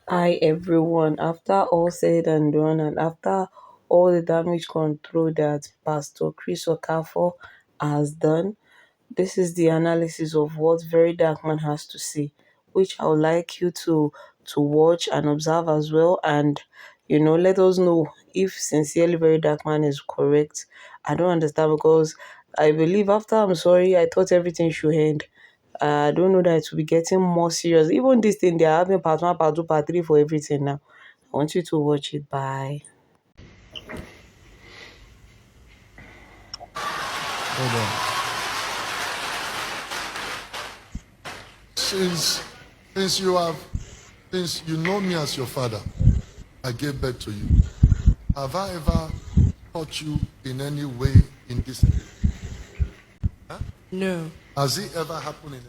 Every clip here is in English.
Hi everyone, after all said and done, and after all the damage control that Pastor Chris Okafor has done, this is the analysis of what Very Dark Man has to say, which I would like you to watch and observe as well, and let us know if sincerely Very Dark Man is correct. I don't understand because I believe after I'm sorry, I thought everything should end. I don't know that it will be getting more serious. Even this thing, they are having part one, part two, part three for everything now. I want you to watch it. Bye. Hold on. Since since you have since you know me as your father, I gave birth to you. Have I ever taught you in any way in this? Huh? No. Has it ever happened in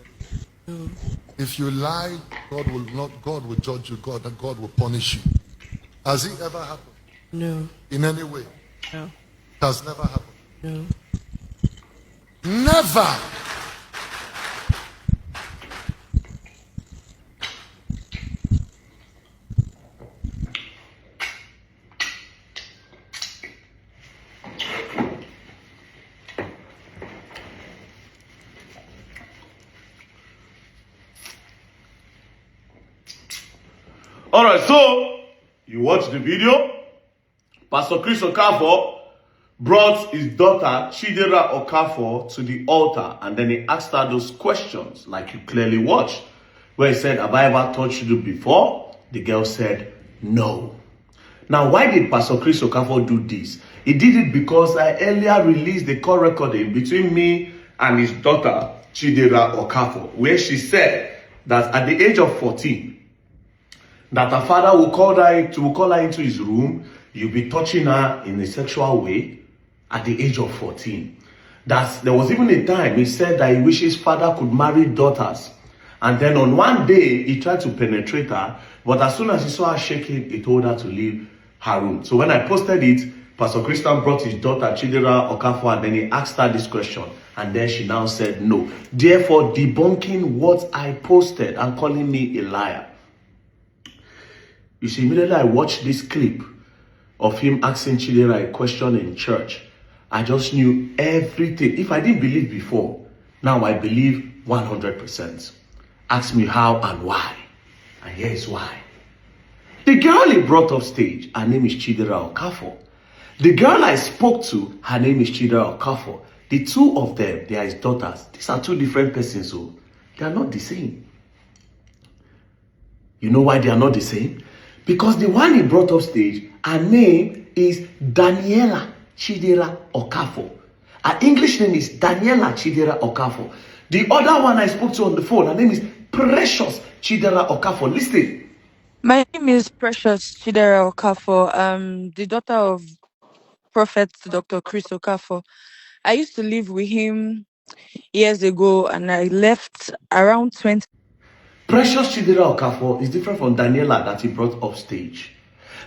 any? No. If you lie, God will judge you, God will punish you. Has it ever happened? No. In any way? No. It has never happened. No. Never. Alright, so you watch the video. Pastor Chris Okafor brought his daughter Chidera Okafor to the altar, and then he asked her those questions, like you clearly watched, where he said, "Have I ever touched you before?" The girl said, "No." Now, why did Pastor Chris Okafor do this? He did it because I earlier released the call recording between me and his daughter Chidera Okafor, where she said that at the age of 14, that her father will call her into his room. You'll be touching her in a sexual way at the age of 14. There was even a time he said that he wishes father could marry daughters. And then on one day, he tried to penetrate her, but as soon as he saw her shaking, he told her to leave her room. So when I posted it, Pastor Christian brought his daughter Chidera Okafor, and then he asked her this question. And then she now said no. Therefore, debunking what I posted and calling me a liar. You see, immediately I watched this clip of him asking Chidera a question in church. I just knew everything. If I didn't believe before, now I believe 100%. Ask me how and why. And here is why. The girl he brought up stage, her name is Chidera Okafor. The girl I spoke to, her name is Chidera Okafor. The two of them, they are his daughters. These are two different persons, so they are not the same. You know why they are not the same? Because the one he brought up stage, her name is Daniela Chidera Okafor. Her English name is Daniela Chidera Okafor. The other one I spoke to on the phone, her name is Precious Chidera Okafor. Listen. My name is Precious Chidera Okafor. The daughter of Prophet Dr. Chris Okafor. I used to live with him years ago, and I left around 20. Precious Chidera Okafor is different from Daniela that he brought up stage.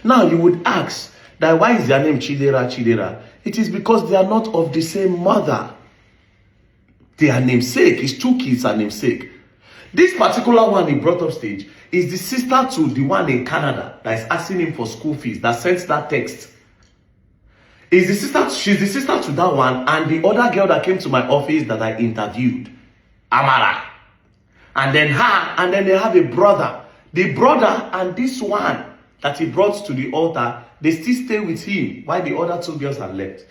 Now you would ask that why is their name Chidera? It is because they are not of the same mother. They are namesake. His two kids are namesake. This particular one he brought up stage is the sister to the one in Canada that is asking him for school fees, that sends that text. She's the sister to that one and the other girl that came to my office that I interviewed, Amara. And then they have a brother. The brother and this one that he brought to the altar, they still stay with him while the other two girls have left.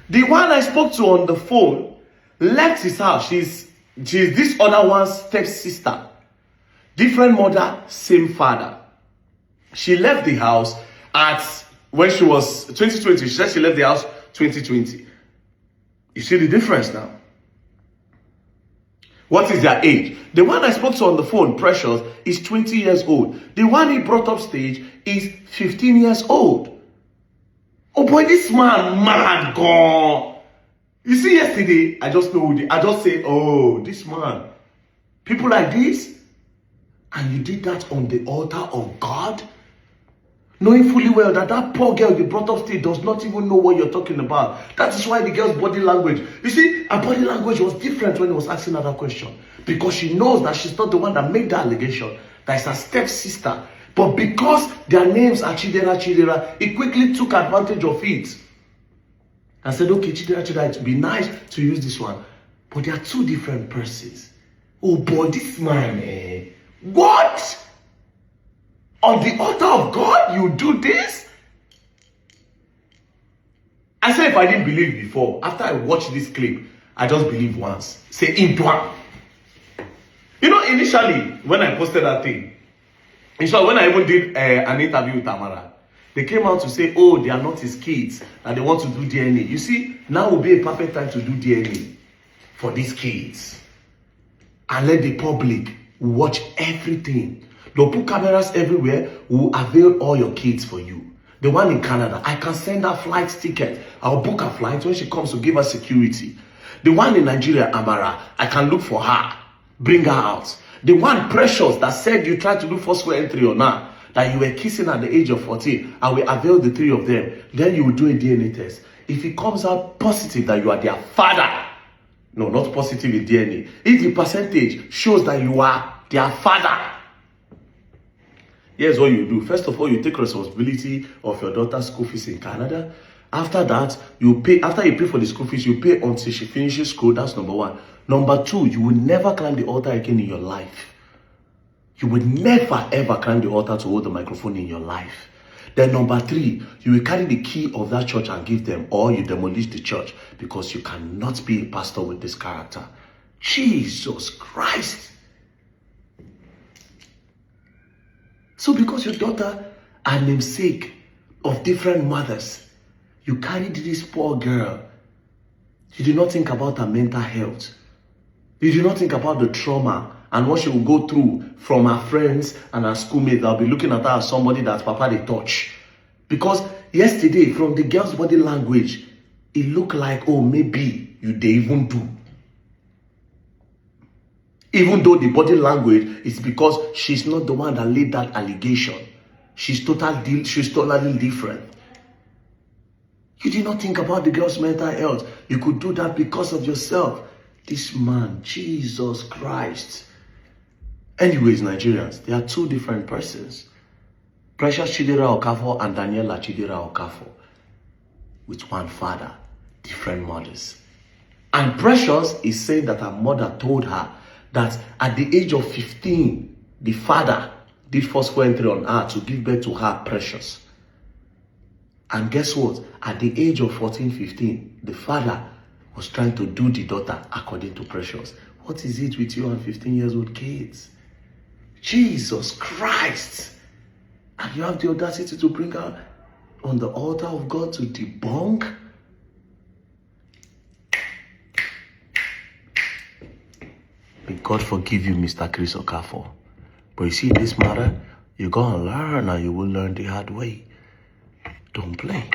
The one I spoke to on the phone left his house. She's this other one's stepsister. Different mother, same father. She left the house when she was 2020. She said she left the house 2020. You see the difference now? What is their age? The one I spoke to on the phone, Precious, is 20 years old. The one he brought up stage is 15 years old. Oh boy, this man, mad gone. You see, yesterday, I just say, oh, this man. People like this, and you did that on the altar of God? Knowing fully well that poor girl you brought up stage does not even know what you're talking about. That is why the girl's body language. You see, her body language was different when he was asking her that question. Because she knows that she's not the one that made the allegation. That is her stepsister. But But because their names are Chidera, he quickly took advantage of it and said, okay, Chidera, it would be nice to use this one. But they are two different persons. Oh boy, this man, what? On the altar of God, you do this? I said if I didn't believe before, after I watched this clip, I just believed once. Say, Intuan. You know, initially, when I posted that thing, when I even did an interview with Tamara, they came out to say, oh, they are not his kids, and they want to do DNA. You see, now will be a perfect time to do DNA for these kids. And let the public watch everything. They'll put cameras everywhere, will avail all your kids for you. The one in Canada, I can send her flight ticket. I'll book her flight when she comes to give her security. The one in Nigeria, Amara, I can look for her, bring her out. The one Precious that said you tried to do forceful entry or not, that you were kissing at the age of 14, I will avail the three of them. Then you will do a DNA test. If it comes out positive that you are their father, no, not positive in DNA. If the percentage shows that you are their father, here's what you do. First of all, you take responsibility of your daughter's school fees in Canada. After that, you pay. After you pay for the school fees, you pay until she finishes school. That's number one. Number two, you will never climb the altar again in your life. You will never ever climb the altar to hold the microphone in your life. Then number three, you will carry the key of that church and give them, or you demolish the church, because you cannot be a pastor with this character. Jesus Christ. So because your daughter are namesake of different mothers, you carried this poor girl. You did not think about her mental health. You did not think about the trauma and what she will go through from her friends and her schoolmates that will be looking at her as somebody that Papa they touch. Because yesterday, from the girl's body language, it looked like, oh, maybe you they even do. Even though the body language is because she's not the one that laid that allegation. She's totally different. You did not think about the girl's mental health. You could do that because of yourself. This man, Jesus Christ. Anyways, Nigerians, there are two different persons. Precious Chidera Okafor and Daniela Chidera Okafor. With one father, different mothers. And Precious is saying that her mother told her that at the age of 15, the father did forceful entry on her to give birth to her Precious. And guess what? At the age of 14, 15, the father was trying to do the daughter according to Precious. What is it with you and 15-year-old kids? Jesus Christ! And you have the audacity to bring her on the altar of God to debunk? May God forgive you, Mr. Chris Okafor. But you see, in this matter, you're going to learn and you will learn the hard way. Don't play.